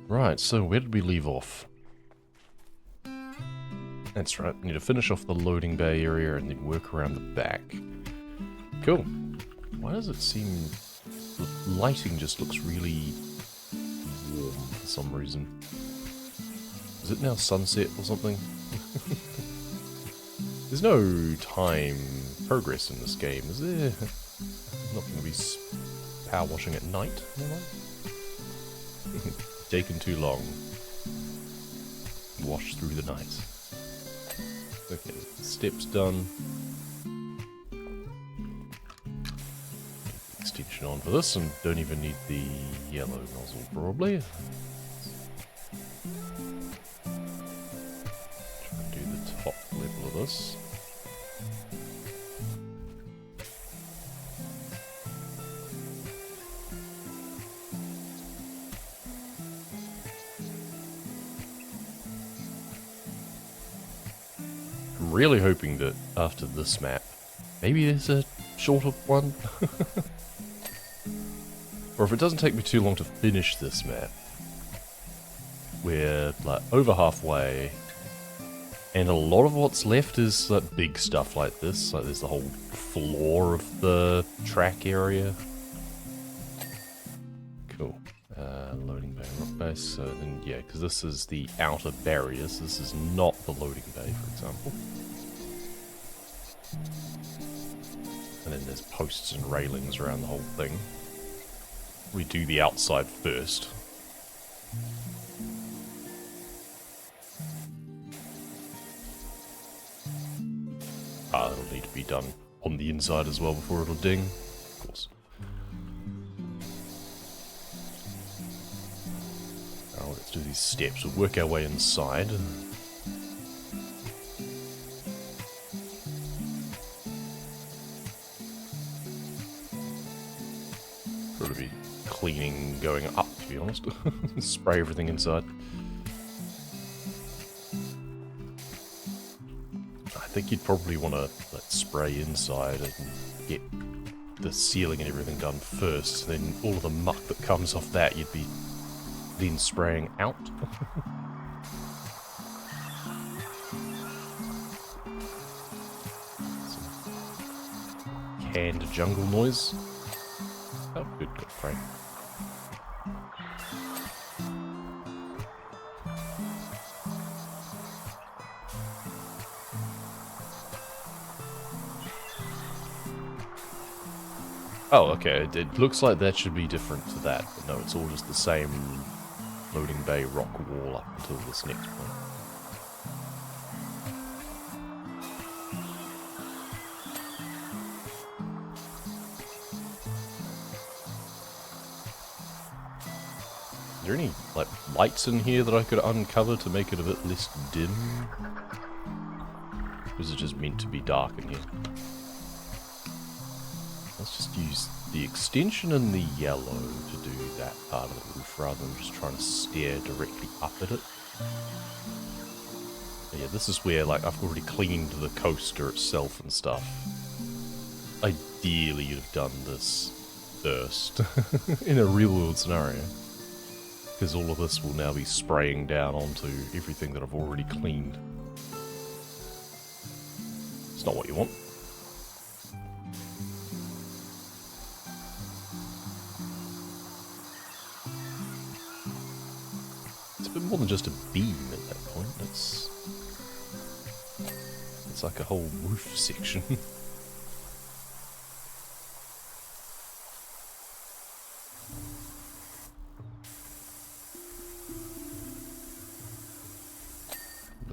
Right, so where did we leave off? That's right, need to finish off the loading bay area and then work around the back. Cool. Why does it seem... the lighting just looks really warm for some reason. Is it now sunset or something? There's no time progress in this game, is there? I'm not going to be power washing at night, am I? Taken too long. Wash through the night. Okay, steps done. Extension on for this, and don't even need the yellow nozzle, probably. Try and do the top level of this. I'm really hoping that after this map, maybe there's a shorter one. Or if it doesn't take me too long to finish this map, we're like over halfway, and a lot of what's left is like big stuff like this. Like there's the whole floor of the track area. Cool. Loading bay, rock base. So then, yeah, because this is the outer barriers. This is not the loading bay, for example. And then there's posts and railings around the whole thing. We do the outside first. That'll need to be done on the inside as well before it'll ding, of course. Now let's do these steps. We'll work our way inside. Probably be cleaning going up, to be honest. Spray everything inside. I think you'd probably want to spray inside and get the ceiling and everything done first. Then all of the muck that comes off that, you'd be then spraying out. Some canned jungle noise. Oh, good, got frame. Oh, okay, it looks like that should be different to that, but no, it's all just the same loading bay rock wall up until this next point. Is there any, like, lights in here that I could uncover to make it a bit less dim? Or is it just meant to be dark in here? Let's just use the extension and the yellow to do that part of the roof rather than just trying to stare directly up at it. But yeah, this is where, like, I've already cleaned the coaster itself and stuff. Ideally, you'd have done this first in a real-world scenario. Because all of this will now be spraying down onto everything that I've already cleaned. It's not what you want. It's a bit more than just a beam at that point. It's like a whole roof section.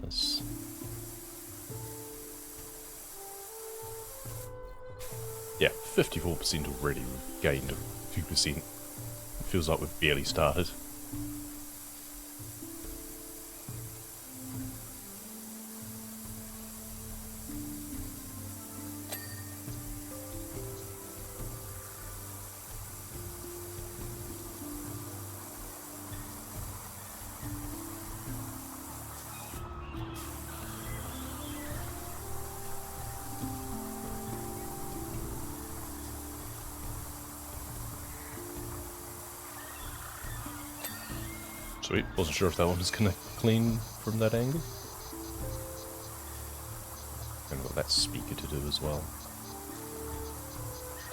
This. Yeah, 54% already. We've gained 2%. It feels like we've barely started. Sweet. Wasn't sure if that one was gonna clean from that angle. And got that speaker to do as well.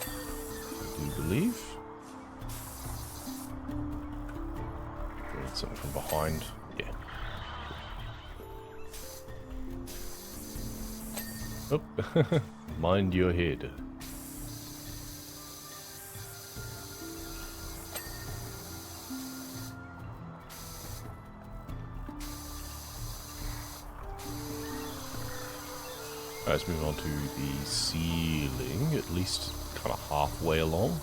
I do believe. Something from behind. Yeah. Oh, mind your head. Alright, let's move on to the ceiling, at least kind of halfway along.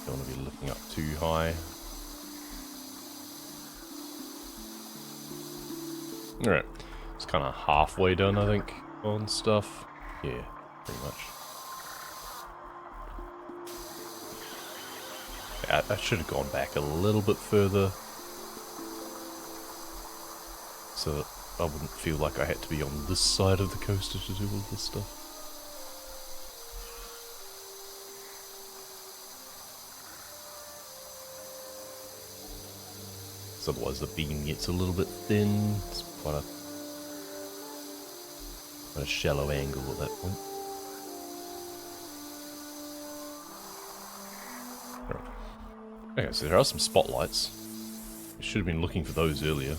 Don't want to be looking up too high. Alright, it's kind of halfway done, I think, on stuff. Yeah, pretty much. I should have gone back a little bit further, so that I wouldn't feel like I had to be on this side of the coaster to do all this stuff. So otherwise the beam gets a little bit thin. It's quite a shallow angle at that point. Okay, so there are some spotlights. I should have been looking for those earlier.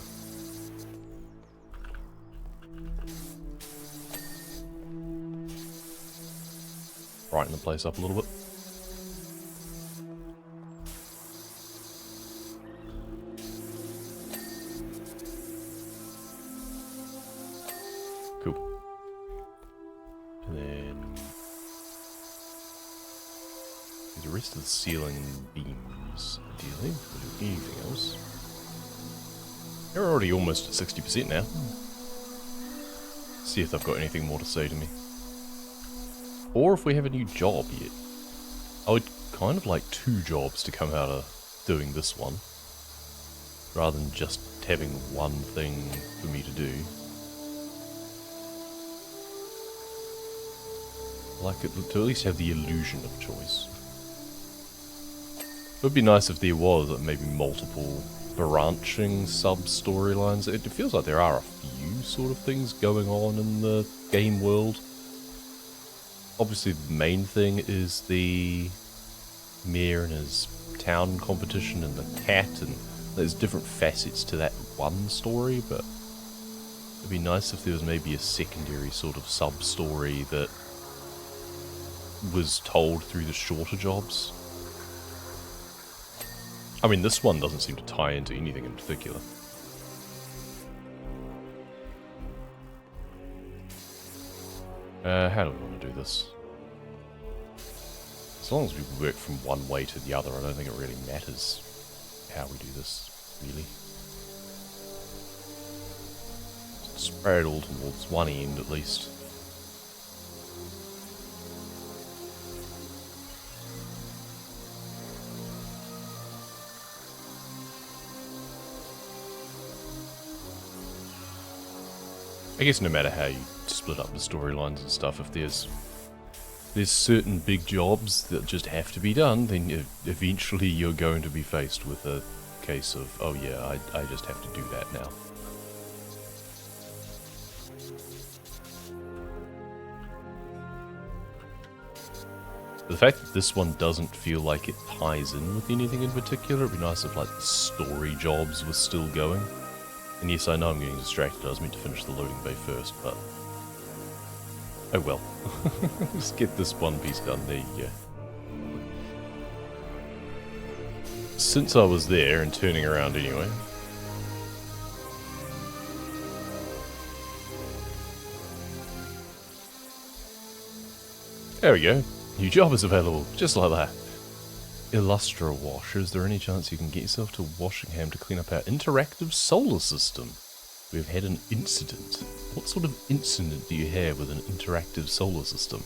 Brighten the place up a little bit. Cool. And then the rest of the ceiling beams, ideally. We'll do anything else. They're already almost at 60% now. See if they've got anything more to say to me. Or if we have a new job yet. I would kind of like 2 jobs to come out of doing this one, rather than just having one thing for me to do. I like it to at least have the illusion of choice. It would be nice if there was maybe multiple branching sub-storylines. It feels like there are a few sort of things going on in the game world. Obviously the main thing is the mayor and his town competition and the cat, and there's different facets to that one story, but it'd be nice if there was maybe a secondary sort of sub-story that was told through the shorter jobs. I mean, this one doesn't seem to tie into anything in particular. How do we want to do this? As long as we work from one way to the other, I don't think it really matters how we do this, really. Just spray it all towards one end, at least. I guess no matter how you split up the storylines and stuff, if there's certain big jobs that just have to be done, then eventually you're going to be faced with a case of, oh yeah, I just have to do that now. The fact that this one doesn't feel like it ties in with anything in particular, it'd be nice if like the story jobs were still going. And yes, I know I'm getting distracted. I was meant to finish the loading bay first, but oh well. Let's get this one piece done. There you go. Since I was there and turning around anyway. There we go. New job is available, just like that. Illustra Wash. Is there any chance you can get yourself to Washingham to clean up our interactive solar system? We've had an incident. What sort of incident do you have with an interactive solar system?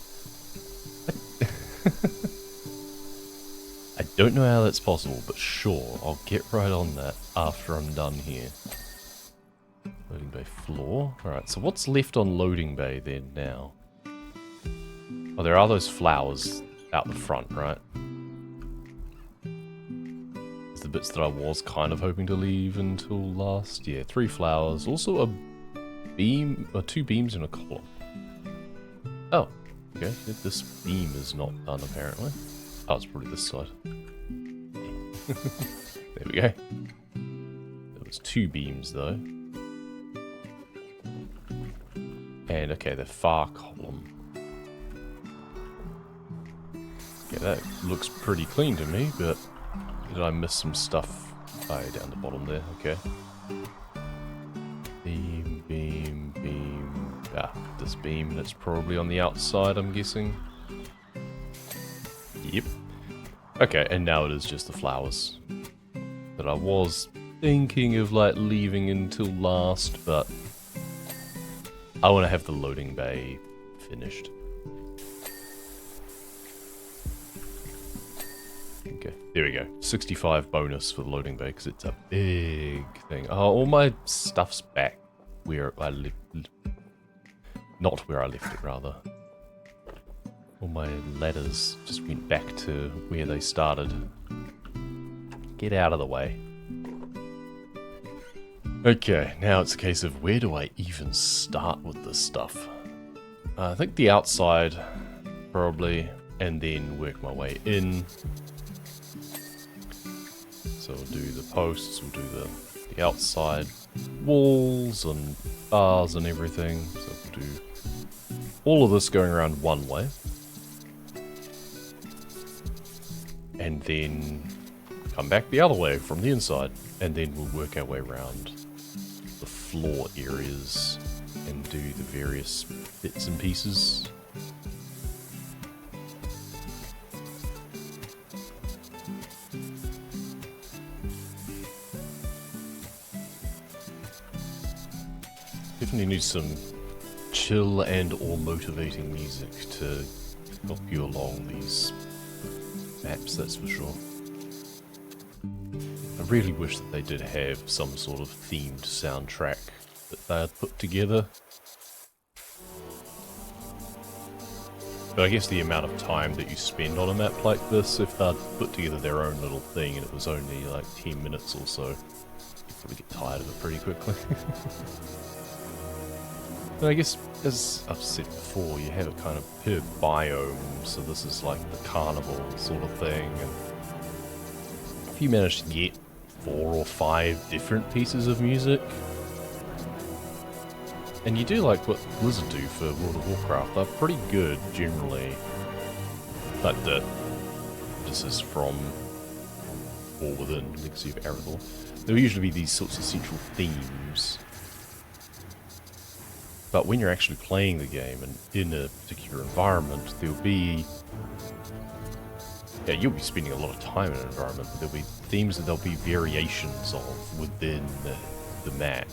I don't know how that's possible, but sure, I'll get right on that after I'm done here. Loading bay floor. Alright, so what's left on loading bay then now? Oh, there are those flowers out the front, right? It's the bits that I was kind of hoping to leave until last. Yeah, 3 flowers. Also a beam, or 2 beams in a column. Oh, okay. This beam is not done, apparently. Oh, it's probably this side. There we go. There was 2 beams, though. And, okay, the far column. Yeah, that looks pretty clean to me, but did I miss some stuff? Oh, down the bottom there, okay. Beam, beam, beam. Ah, this beam that's probably on the outside, I'm guessing. Yep. Okay, and now it is just the flowers that I was thinking of, like, leaving until last, but I want to have the loading bay finished. Okay, there we go. 65 bonus for the loading bay, because it's a big thing. Oh, all my stuff's back where I left. Not where I left it, rather. All my ladders just went back to where they started. Get out of the way. Okay, now it's a case of where do I even start with this stuff? I think the outside, probably, and then work my way in. So we'll do the posts, we'll do the outside walls and bars and everything. So we'll do all of this going around one way. And then come back the other way from the inside. And then we'll work our way around the floor areas and do the various bits and pieces. Definitely need some chill and or motivating music to help you along these maps, that's for sure. I really wish that they did have some sort of themed soundtrack that they had put together. But I guess the amount of time that you spend on a map like this, if they'd put together their own little thing and it was only like 10 minutes or so, you'd probably get tired of it pretty quickly. But I guess, as I've said before, you have it kind of per biome, so this is like the carnival sort of thing, and if you manage to get 4 or 5 different pieces of music, and you do like what Blizzard do for World of Warcraft, they're pretty good generally, like this is from or within Legacy of Aerodor. There will usually be these sorts of central themes. But when you're actually playing the game and in a particular environment, there'll be... Yeah, you'll be spending a lot of time in an environment, but there'll be themes that there'll be variations of within the map.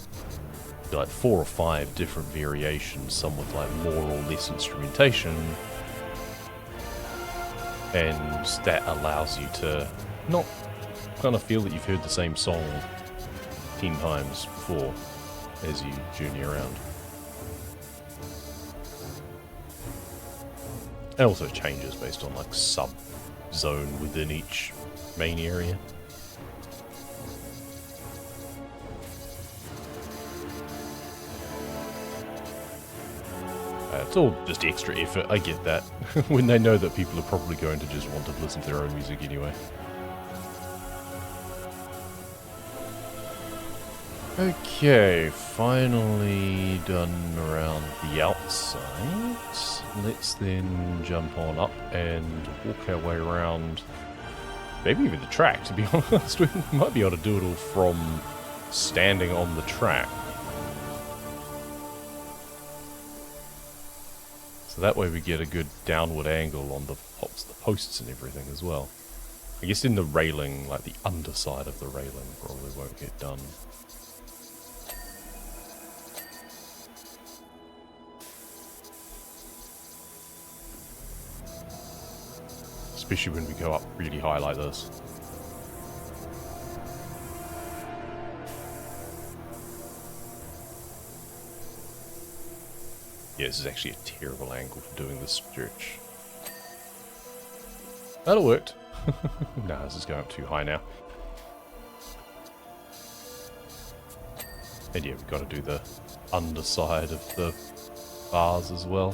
There'll be like 4 or 5 different variations, some with like more or less instrumentation. And that allows you to not kind of feel that you've heard the same song 10 times before as you journey around. It also changes based on like sub-zone within each main area. It's all just extra effort, I get that. When they know that people are probably going to just want to listen to their own music anyway. Okay, finally done around the outside. Let's then jump on up and walk our way around, maybe even the track, to be honest. We might be able to do it all from standing on the track. So that way we get a good downward angle on the posts and everything as well. I guess in the railing, like the underside of the railing probably won't get done. Especially when we go up really high like this. Yeah, this is actually a terrible angle for doing this stretch. That worked. Nah, this is going up too high now. And yeah, we've got to do the underside of the bars as well.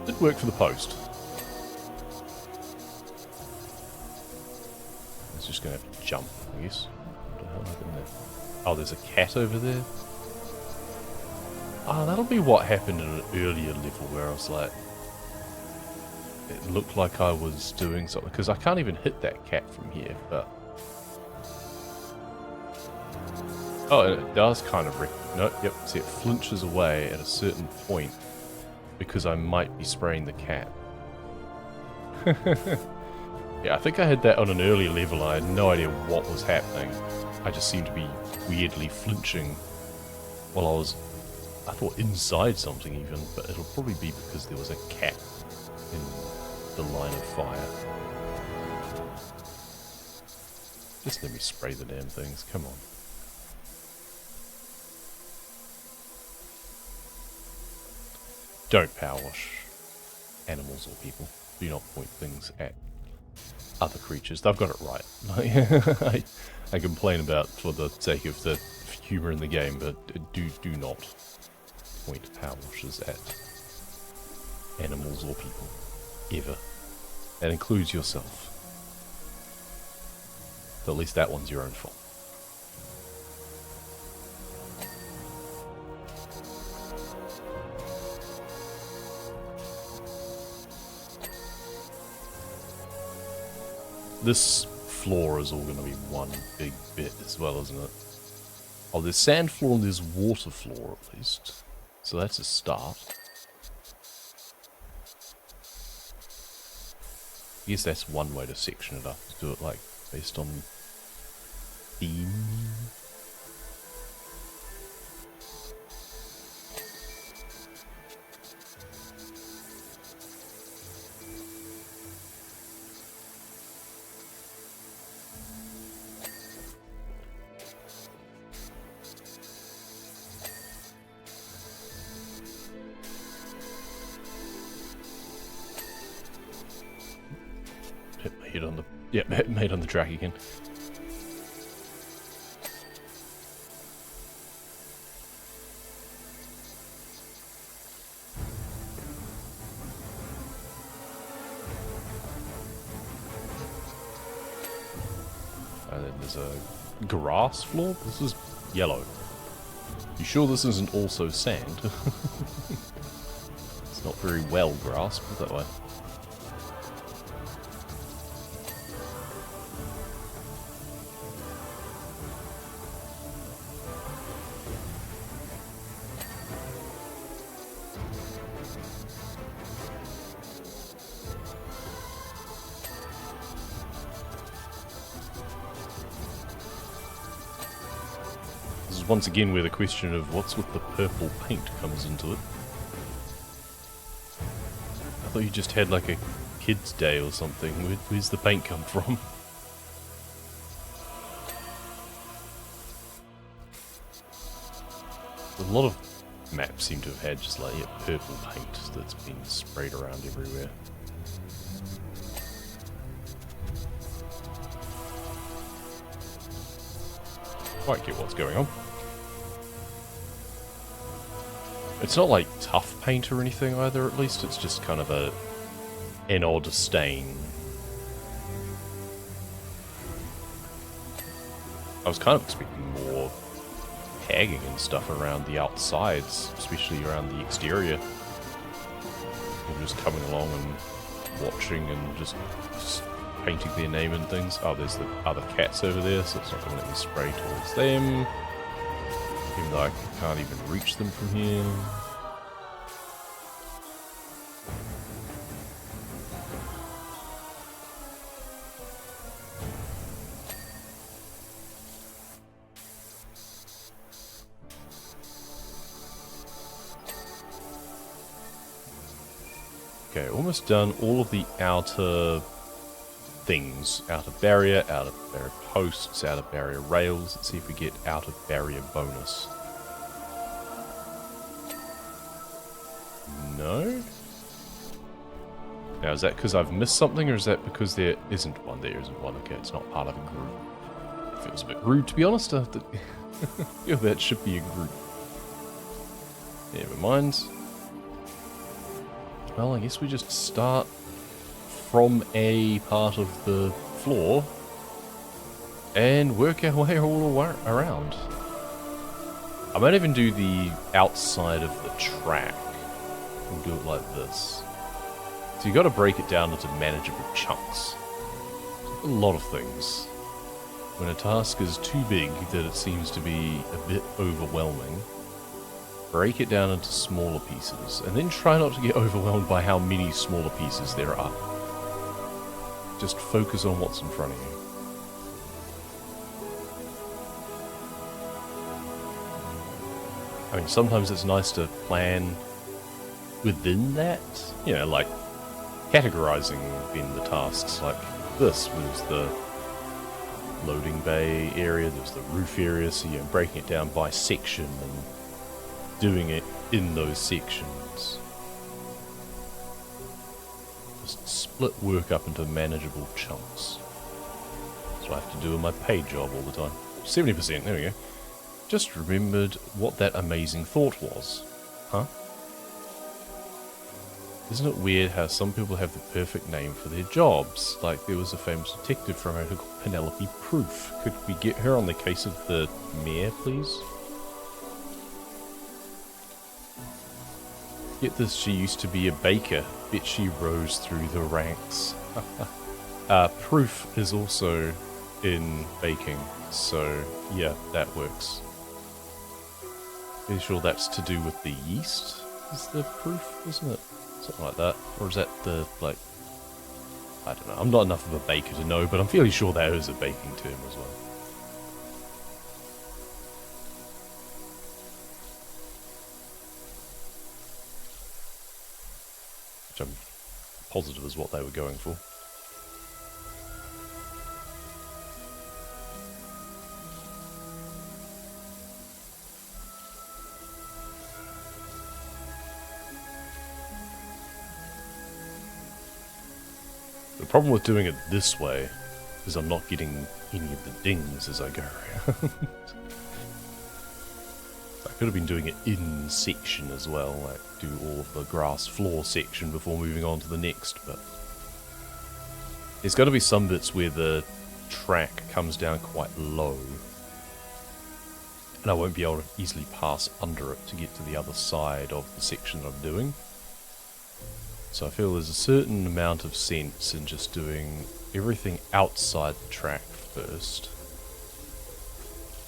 Did work for the post. It's just going to have to jump, I guess. What the hell happened there? Oh, there's a cat over there. Ah, that'll be what happened in an earlier level where I was like... It looked like I was doing something, because I can't even hit that cat from here, but... Oh, and it does kind of... No, yep, see, it flinches away at a certain point, because I might be spraying the cat. Yeah, I think I had that on an earlier level, and I had no idea what was happening. I just seemed to be weirdly flinching while I was... I thought inside something even, but it'll probably be because there was a cat in the line of fire. Just let me spray the damn things, come on. Don't power wash animals or people. Do not point things at other creatures. They've got it right. I complain about for the sake of the humour in the game, but do not point power washes at animals or people. Ever. That includes yourself. But at least that one's your own fault. This floor is all going to be one big bit as well, isn't it? Oh, there's sand floor and there's water floor at least. So that's a start. I guess that's one way to section it up. Do it like based on theme. Hit my head on the... Yep, hit my head on the track again. And then there's a grass floor? This is yellow. You sure this isn't also sand? It's not very well grass, put it that way. Once again where the question of what's with the purple paint comes into it. I thought you just had like a kid's day or something. Where's the paint come from? A lot of maps seem to have had just like purple paint that's been sprayed around everywhere. Quite get what's going on. It's not like tough paint or anything either, at least. It's just kind of an odd stain. I was kind of expecting more tagging and stuff around the outsides, especially around the exterior. People just coming along and watching and just painting their name and things. Oh, there's the other cats over there, so it's not going to let me spray towards them. Even though I can't even reach them from here. Okay, almost done all of the outer things. Outer barrier posts, outer barrier rails. Let's see if we get outer barrier bonus. No? Now, is that because I've missed something, or is that because there isn't one? There isn't one. Okay, it's not part of a group. Feels a bit rude, to be honest. I feel that should be a group. Never mind. Well, I guess we just start from a part of the floor and work our way all around. I might even do the outside of the track. We'll do it like this. So you got to break it down into manageable chunks. A lot of things. When a task is too big that it seems to be a bit overwhelming, break it down into smaller pieces, and then try not to get overwhelmed by how many smaller pieces there are. Just focus on what's in front of you. I mean, sometimes it's nice to plan within that, you know, like categorizing in the tasks. Like this was the loading bay area, there's the roof area, so you're breaking it down by section and doing it in those sections. Just split work up into manageable chunks. That's what I have to do in my paid job all the time. 70%, there we go. Just remembered what that amazing thought was. Huh? Isn't it weird how some people have the perfect name for their jobs? Like there was a famous detective from her called Penelope Proof. Could we get her on the case of the mayor, please? Get this, she used to be a baker. Bet she rose through the ranks. Proof is also in baking, so yeah, that works. Pretty sure that's to do with the yeast, is the proof, isn't it? Something like that. Or is that the, like, I don't know. I'm not enough of a baker to know, but I'm fairly sure that is a baking term as well. Which I'm positive is what they were going for. The problem with doing it this way is I'm not getting any of the dings as I go around. I could have been doing it in section as well, like do all of the grass floor section before moving on to the next, but there's got to be some bits where the track comes down quite low and I won't be able to easily pass under it to get to the other side of the section that I'm doing. So I feel there's a certain amount of sense in just doing everything outside the track first.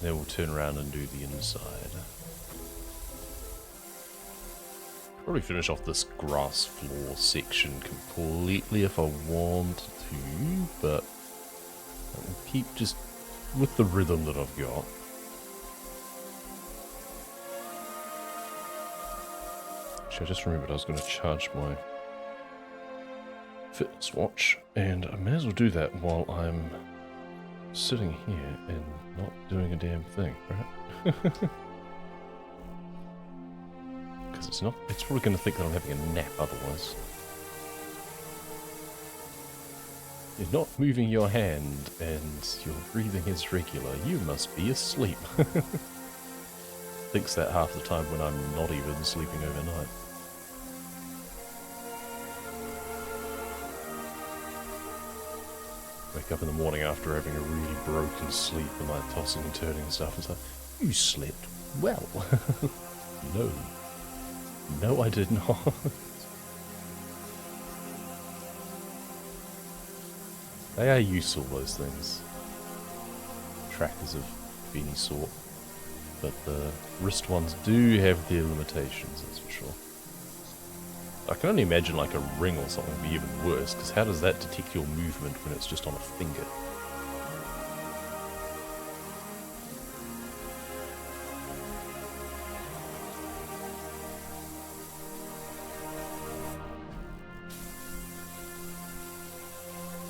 Then we'll turn around and do the inside. Probably finish off this grass floor section completely if I want to, but I'll keep just with the rhythm that I've got. Actually, I just remembered I was going to charge my fitness watch, and I may as well do that while I'm sitting here and not doing a damn thing, right? Because it's probably going to think that I'm having a nap otherwise. You're not moving your hand and your breathing is regular, you must be asleep. Thinks that half the time when I'm not even sleeping overnight. Wake up in the morning after having a really broken sleep and like tossing and turning and stuff. It's like, you slept well. No. No, I did not. They are useful, those things. Trackers of any sort. But the wrist ones do have their limitations, that's for sure. I can only imagine like a ring or something would be even worse, because how does that detect your movement when it's just on a finger?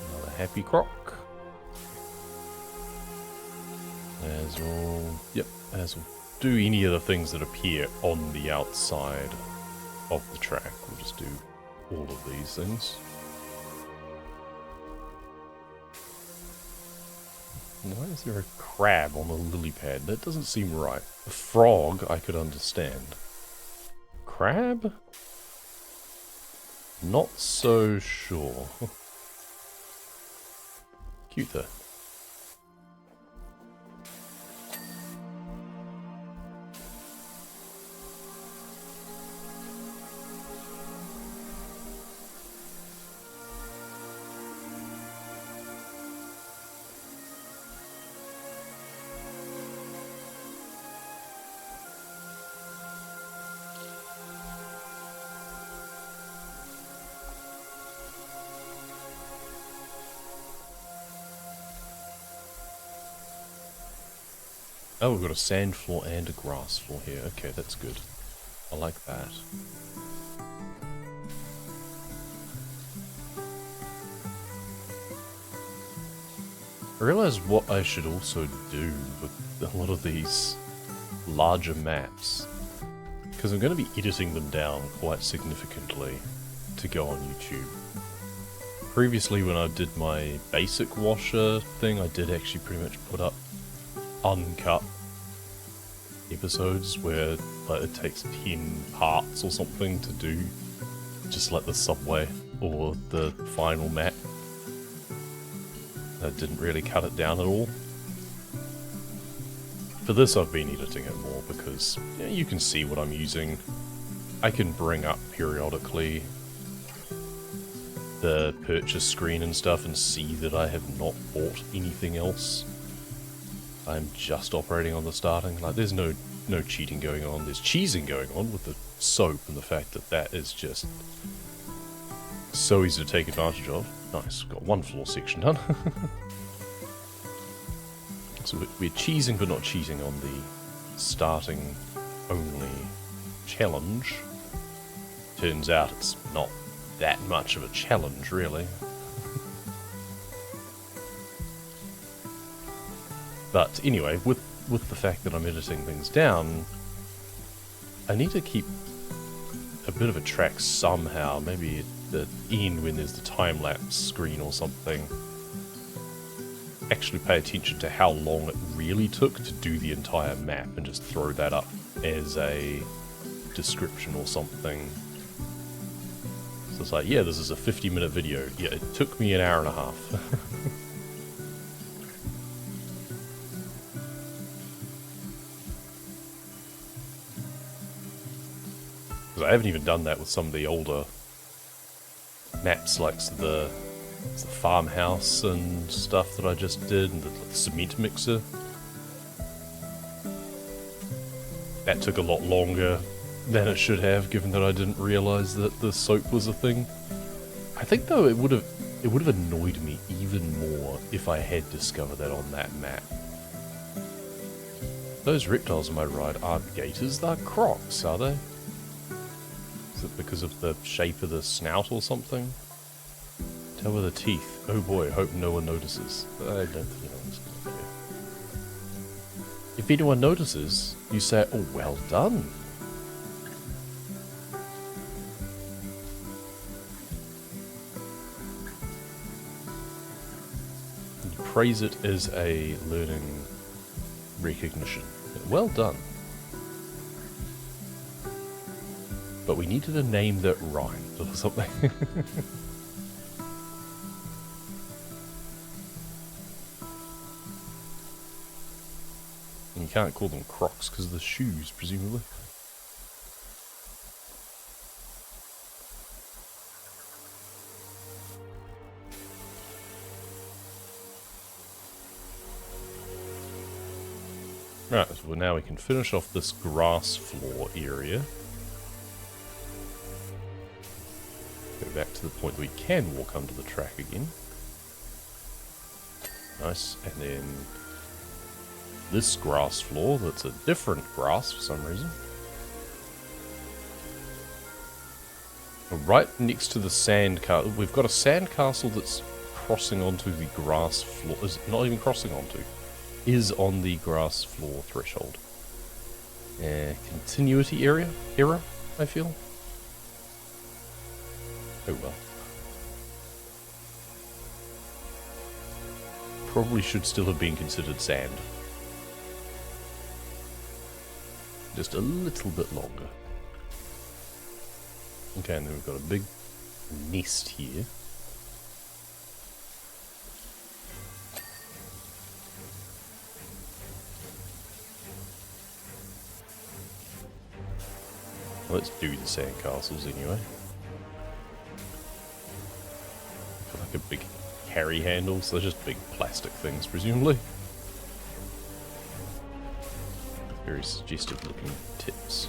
Another happy croc. As we'll, yep, as we'll do any of the things that appear on the outside of the track. We'll just do all of these things. Why is there a crab on a lily pad? That doesn't seem right. A frog, I could understand. Crab? Not so sure. Cute though. Oh, we've got a sand floor and a grass floor here. Okay, that's good. I like that. I realize what I should also do with a lot of these larger maps, because I'm going to be editing them down quite significantly to go on YouTube. Previously, when I did my basic washer thing, I did actually pretty much put up uncut episodes where like, it takes 10 parts or something to do just like the subway or the final map. I didn't really cut it down at all. For this I've been editing it more because you can see what I'm using. I can bring up periodically the purchase screen and stuff and see that I have not bought anything else. I'm just operating on the starting. Like, there's no cheating going on. There's cheesing going on with the soap and the fact that that is just so easy to take advantage of. Nice, got one floor section done. So we're cheesing but not cheating on the starting only challenge. Turns out it's not that much of a challenge, really. But anyway, with the fact that I'm editing things down, I need to keep a bit of a track somehow. Maybe at the end when there's the time-lapse screen or something. Actually pay attention to how long it really took to do the entire map and just throw that up as a description or something. So it's like, yeah, this is a 50-minute video. Yeah, it took me an hour and a half. I haven't even done that with some of the older maps, like the farmhouse and stuff that I just did, and the cement mixer. That took a lot longer than it should have, given that I didn't realise that the soap was a thing. I think though it would have annoyed me even more if I had discovered that on that map. Those reptiles on my ride aren't gators, they're crocs, are they? Is it because of the shape of the snout or something? Tell with the teeth. Oh boy, hope no one notices. I don't think anyone's gonna care. If anyone notices, you say, oh, well done. You praise it as a learning recognition. Well done. But we needed a name that rhymed or something. And you can't call them crocs because of the shoes, presumably. Right, well now we can finish off this grass floor area. Go back to the point we can walk under the track again. Nice, and then this grass floor that's a different grass for some reason. Right next to the sand castle, we've got a sand castle that's crossing onto the grass floor, is not even crossing onto, is on the grass floor threshold. Continuity error, I feel. Oh well. probably should still have been considered sand. Just a little bit longer. Okay, and then we've got a big nest here. Let's do the sandcastles anyway. Like a big carry handle, so they're just big plastic things, presumably. Very suggestive looking tips.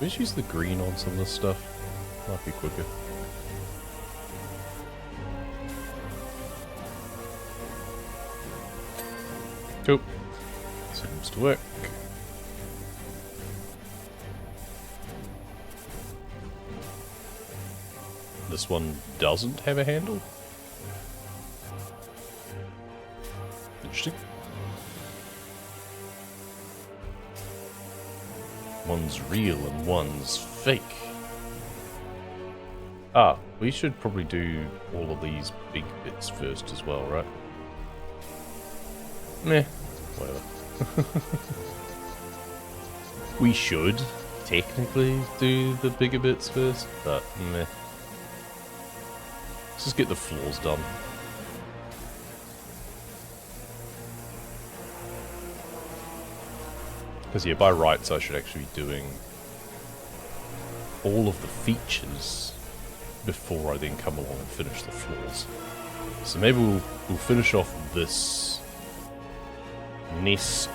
Let's use the green on some of this stuff. Might be quicker. Cool. Seems to work. This one doesn't have a handle? Interesting. One's real and one's fake. Ah, we should probably do all of these big bits first as well, right? Meh, whatever. We should technically do the bigger bits first, but meh. Let's just get the floors done. Because yeah, by rights I should actually be doing all of the features before I then come along and finish the floors. So maybe we'll finish off this nest.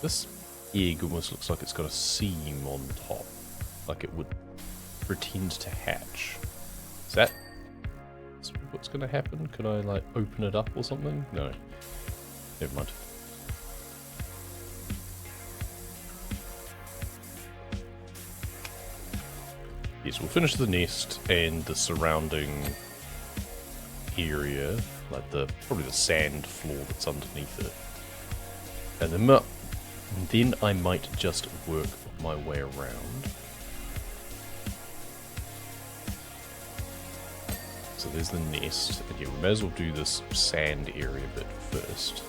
This egg almost looks like it's got a seam on top, like it would pretend to hatch. Is that what's going to happen? Can I like open it up or something? No. Never mind. Yes, we'll finish the nest and the surrounding area, like probably the sand floor that's underneath it. And then I might just work my way around. So there's the nest, and yeah, we may as well do this sand area bit first.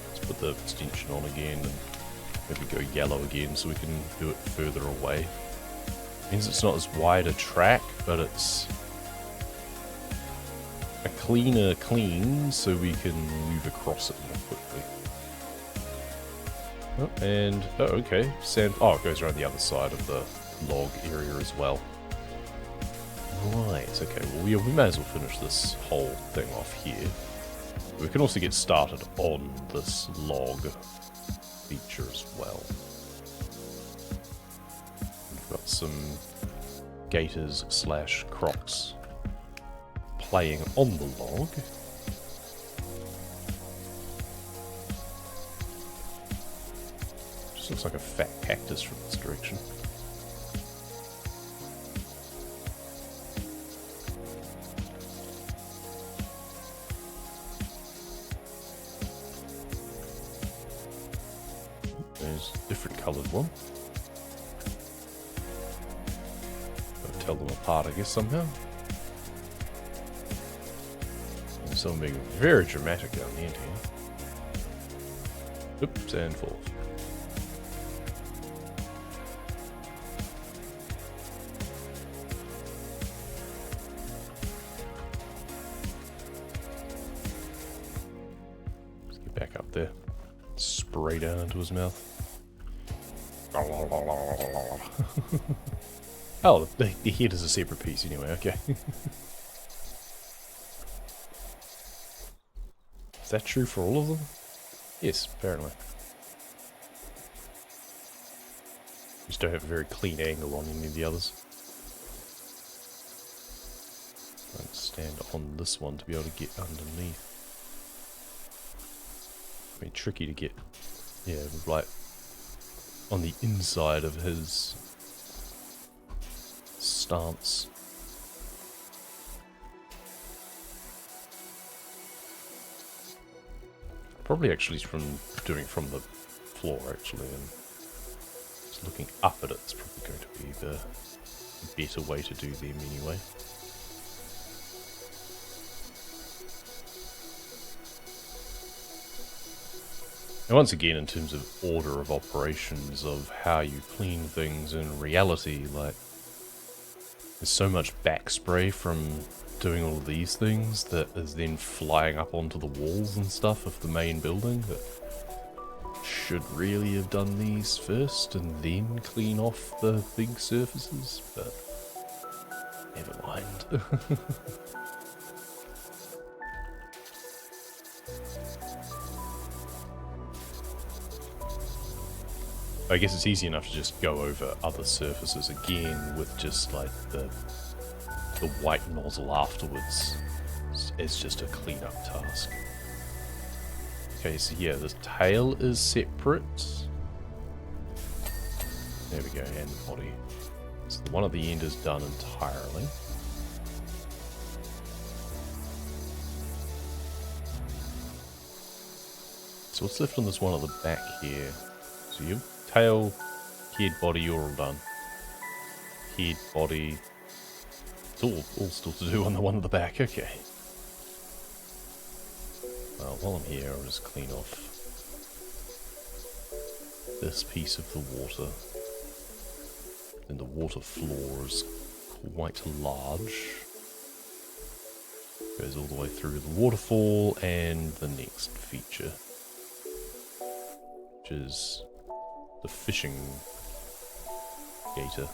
Let's put the extension on again, and maybe go yellow again so we can do it further away. Means it's not as wide a track, but it's a cleaner clean so we can move across it more quickly. Oh, and, oh, okay, sand, oh, it goes around the other side of the log area as well. Right, okay, well, we may as well finish this whole thing off here. We can also get started on this log feature as well. We've got some gators / crocs playing on the log. Just looks like a fat cactus from this direction. There's a different coloured one. Gotta tell them apart, I guess, somehow. And someone being very dramatic down the end here. Oops, and falls. Let's get back up there. Spray down into his mouth. Oh, the head is a separate piece anyway, okay. Is that true for all of them? Yes, apparently. Just don't have a very clean angle on any of the others. I'll stand on this one to be able to get underneath. I mean, tricky to get, yeah, like on the inside of his stance. probably actually from doing from the floor, actually, and just looking up at it's probably going to be the better way to do them anyway. And once again, in terms of order of operations of how you clean things in reality, like, there's so much backspray from doing all of these things that is then flying up onto the walls and stuff of the main building that should really have done these first and then clean off the big surfaces, but never mind. I guess it's easy enough to just go over other surfaces again with just like the white nozzle afterwards as just a cleanup task. Okay, so yeah, the tail is separate. There we go, and the body. So the one at the end is done entirely. So what's left on this one at the back here? So you tail, head, body, you're all done. Head, body. It's all still to do on the one at the back, okay. Well, while I'm here, I'll just clean off this piece of the water. And the water floor is quite large. Goes all the way through the waterfall and the next feature, which is the fishing gator.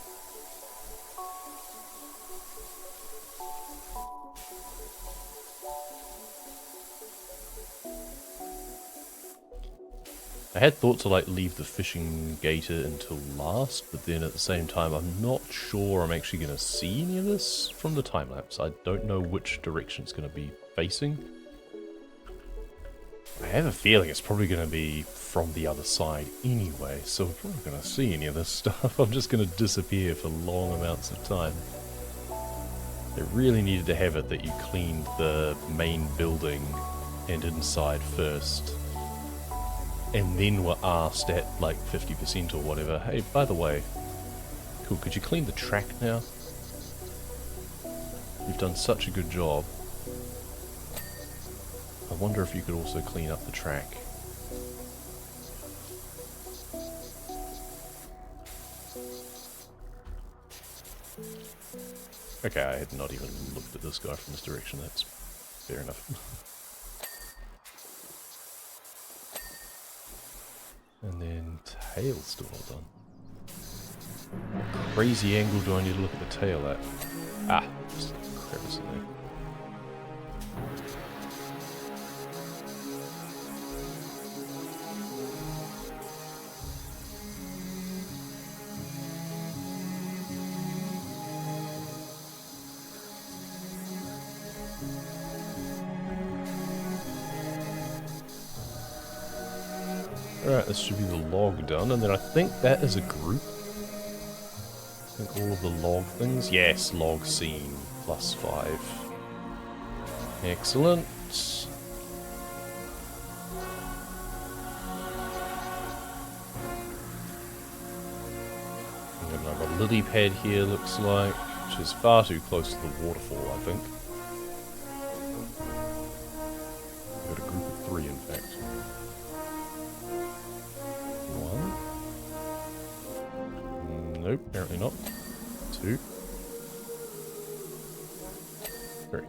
I had thought to like leave the fishing gator until last, but then at the same time I'm not sure I'm actually going to see any of this from the time lapse. I don't know which direction it's going to be facing. I have a feeling it's probably going to be from the other side anyway, so we're probably going to see any of this stuff. I'm just going to disappear for long amounts of time. They really needed to have it that you cleaned the main building and inside first, and then were asked at like 50% or whatever, hey, by the way, cool, could you clean the track now? You've done such a good job. I wonder if you could also clean up the track. Okay, I had not even looked at this guy from this direction, that's fair enough. And then tail still not done. What crazy angle do I need to look at the tail at? Ah, just a crevice in there. Alright, this should be the log done, and then I think that is a group. I think all of the log things. Yes, log scene +5. Excellent. We have another lily pad here, looks like, which is far too close to the waterfall, I think. We've got a group of 3, in fact. Nope, apparently not. 2. 3.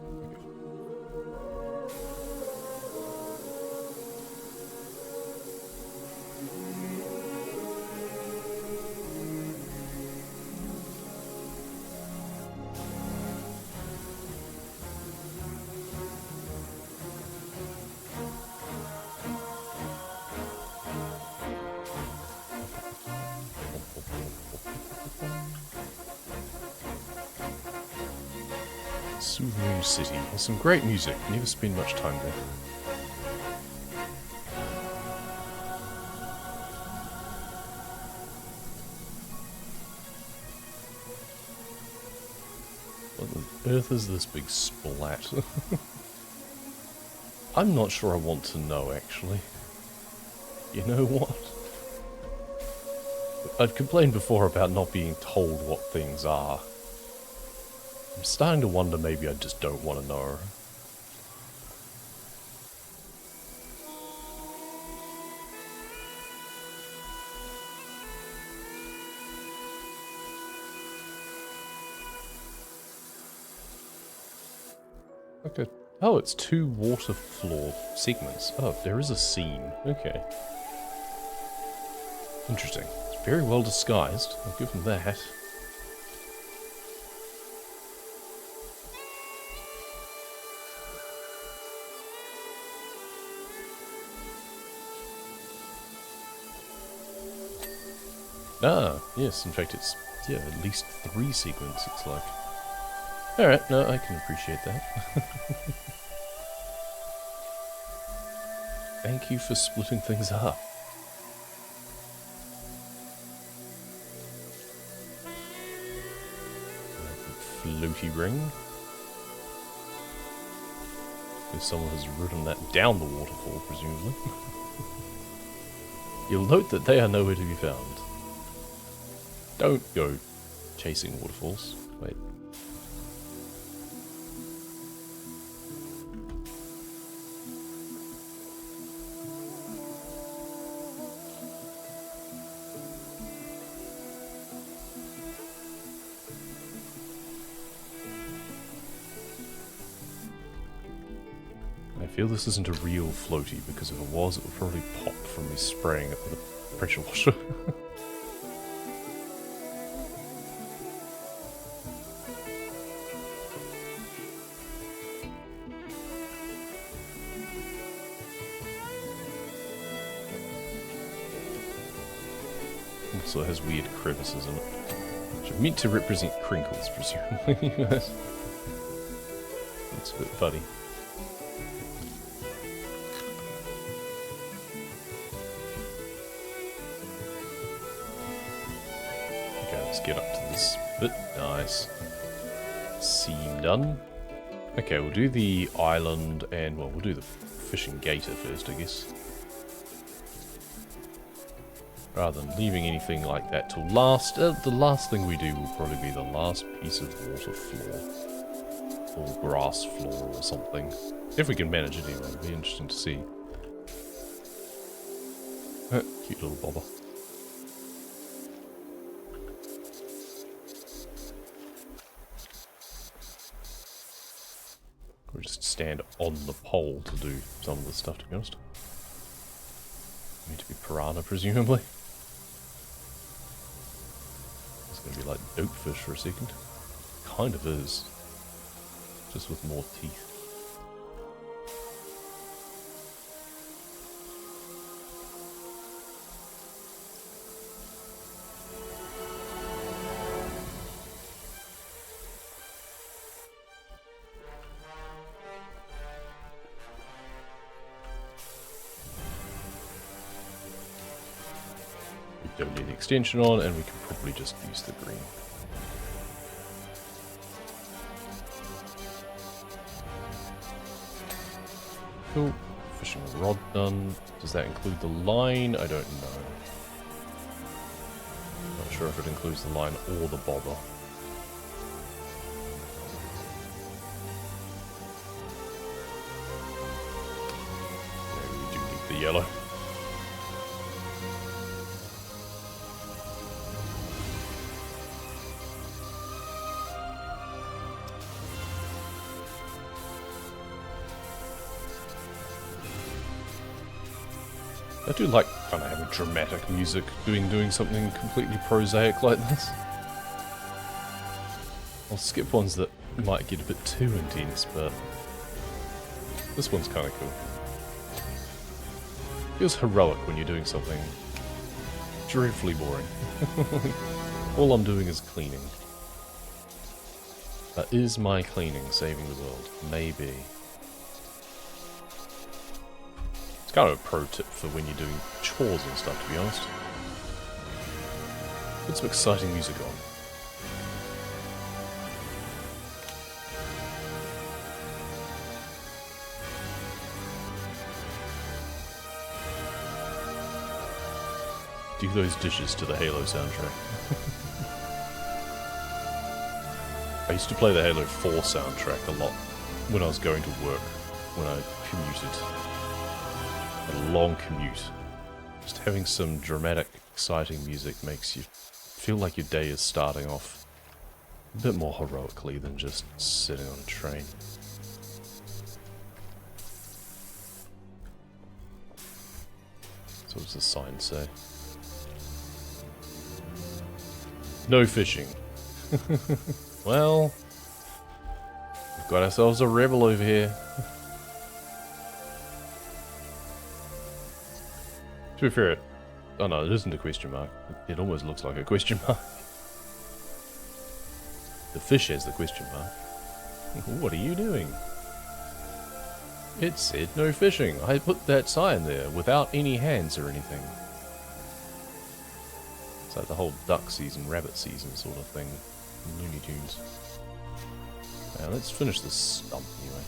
Soothing City. There's some great music. Never spend much time there. What on earth is this big splat? I'm not sure I want to know, actually. You know what? I've complained before about not being told what things are. I'm starting to wonder maybe I just don't want to know. Okay. Oh, it's 2 water floor segments. Oh, there is a seam. Okay. Interesting. It's very well disguised. I'll give them that. Ah, yes, in fact it's, yeah, at least 3 segments, it's like. Alright, no, I can appreciate that. Thank you for splitting things up. Floaty ring. If someone has ridden that down the waterfall, presumably. You'll note that they are nowhere to be found. Don't go chasing waterfalls. Wait. I feel this isn't a real floaty, because if it was, it would probably pop from me spraying it with a pressure washer. Also has weird crevices in it, which are meant to represent crinkles, presumably. Looks a bit funny. Okay, let's get up to this bit. Nice. Seam done. Okay, we'll do the island and, well, we'll do the fishing gator first, I guess. Rather than leaving anything like that till last, the last thing we do will probably be the last piece of water floor. Or grass floor or something. If we can manage it anyway, it'll be interesting to see. Cute little bobber. We'll just stand on the pole to do some of the stuff, to be honest. Need to be piranha, presumably. It's gonna be like dopefish for a second. Kind of is. Just with more teeth. We don't need the extension on, and we can probably just use the green. Cool. Fishing rod done. Does that include the line? I don't know. Not sure if it includes the line or the bobber. Maybe we do need the yellow. I do like kind of having dramatic music, doing something completely prosaic like this. I'll skip ones that might get a bit too intense, but this one's kind of cool. Feels heroic when you're doing something dreadfully boring. All I'm doing is cleaning. But is my cleaning saving the world? Maybe. It's kind of a pro tip for when you're doing chores and stuff, to be honest. Put some exciting music on. Do those dishes to the Halo soundtrack. I used to play the Halo 4 soundtrack a lot when I was going to work, when I commuted. A long commute. Just having some dramatic, exciting music makes you feel like your day is starting off a bit more heroically than just sitting on a train. So what does the sign say? No fishing. Well, we've got ourselves a rebel over here. To be fair, oh no, it isn't a question mark. It almost looks like a question mark. The fish has the question mark. What are you doing? It said no fishing. I put that sign there without any hands or anything. It's like the whole duck season, rabbit season sort of thing. Looney Tunes. Now let's finish this stump anyway.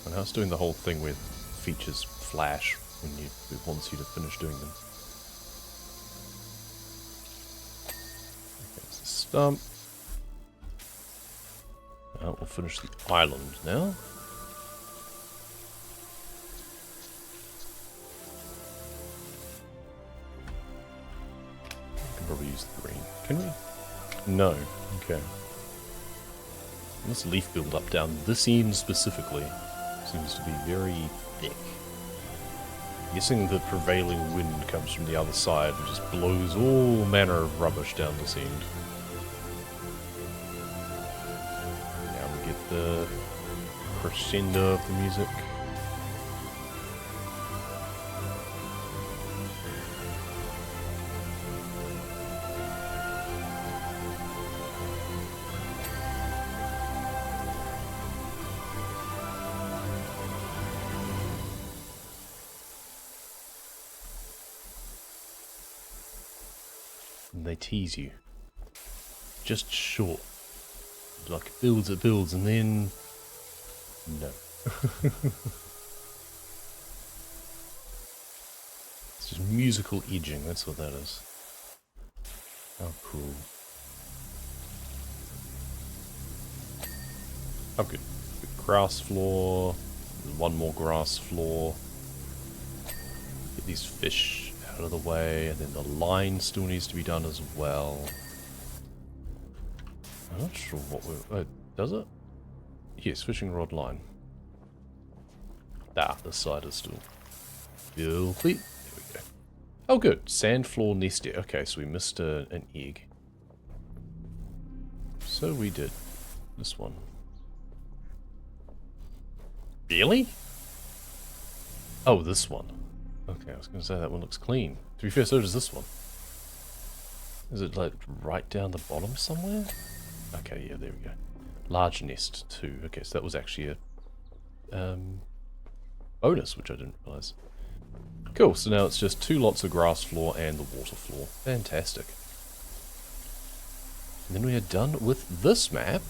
And now it's doing the whole thing where features flash when it wants you to finish doing them. There's the stump. Now we'll finish the island now. Probably use the green. Can we? No. Okay. This leaf build-up down this end specifically seems to be very thick. I'm guessing the prevailing wind comes from the other side and just blows all manner of rubbish down this end. Now we get the crescendo of the music. And they tease you. Just short. Like it builds, and then... no. It's just musical edging, that's what that is. How cool. Oh good. Grass floor. There's one more grass floor. Get these fish out of the way, and then the line still needs to be done as well. I'm not sure what we're... does it? Yes, fishing rod line. Ah, this side is still filthy. There we go. Oh good, sand floor nest egg. Okay, so we missed an egg. So we did this one. Really? Oh, this one. Okay, I was going to say that one looks clean. To be fair, so does this one. Is it like right down the bottom somewhere? Okay, yeah, there we go. Large nest too. Okay, so that was actually a bonus, which I didn't realize. Cool, so now it's just 2 lots of grass floor and the water floor. Fantastic. And then we are done with this map.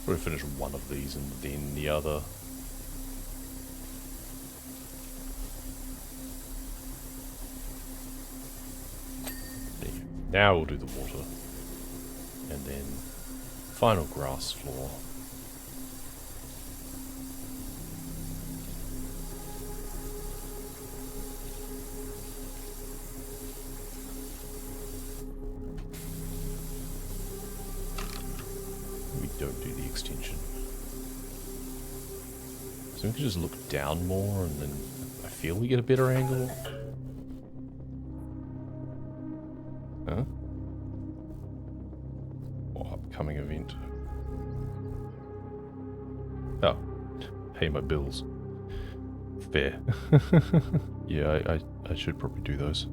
Probably finish one of these and then the other. There you go. Now we'll do the water. And then final grass floor. Don't do the extension. So we can just look down more and then I feel we get a better angle. Huh? Oh, upcoming event. Oh, pay my bills. Fair. Yeah, I should probably do those.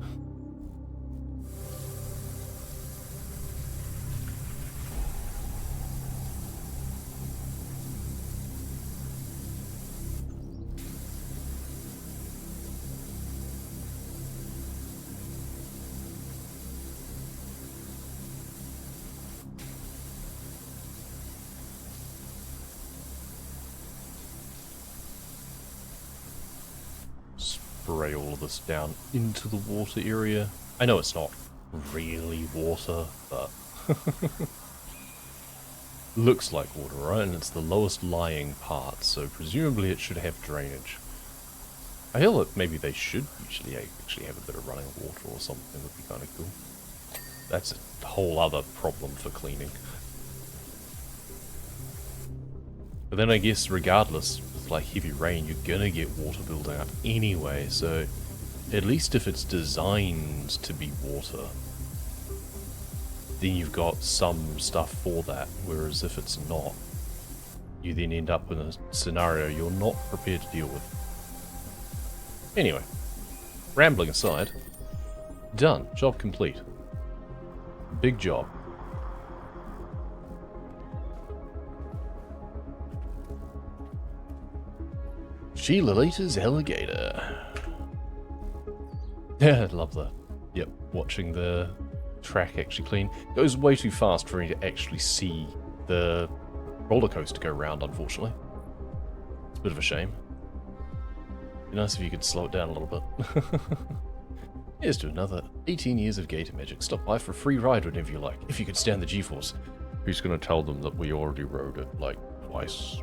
spray all of this down into the water area. I know it's not really water, but looks like water, right? And it's the lowest lying part, so presumably it should have drainage. I feel that maybe they should usually actually have a bit of running water or something. Would be kind of cool. That's a whole other problem for cleaning. But then I guess regardless, with like heavy rain, you're gonna get water building up anyway, so at least if it's designed to be water, then you've got some stuff for that, whereas if it's not, you then end up in a scenario you're not prepared to deal with. Anyway, rambling aside, done. Job complete. Big job. Sheila Laters alligator. Yeah, I love that. Yep, watching the track actually clean. It goes way too fast for me to actually see the roller coaster go round, unfortunately. It's a bit of a shame. It'd be nice if you could slow it down a little bit. Here's to another 18 years of Gator magic. Stop by for a free ride whenever you like, if you could stand the G-force. Who's going to tell them that we already rode it, like, twice?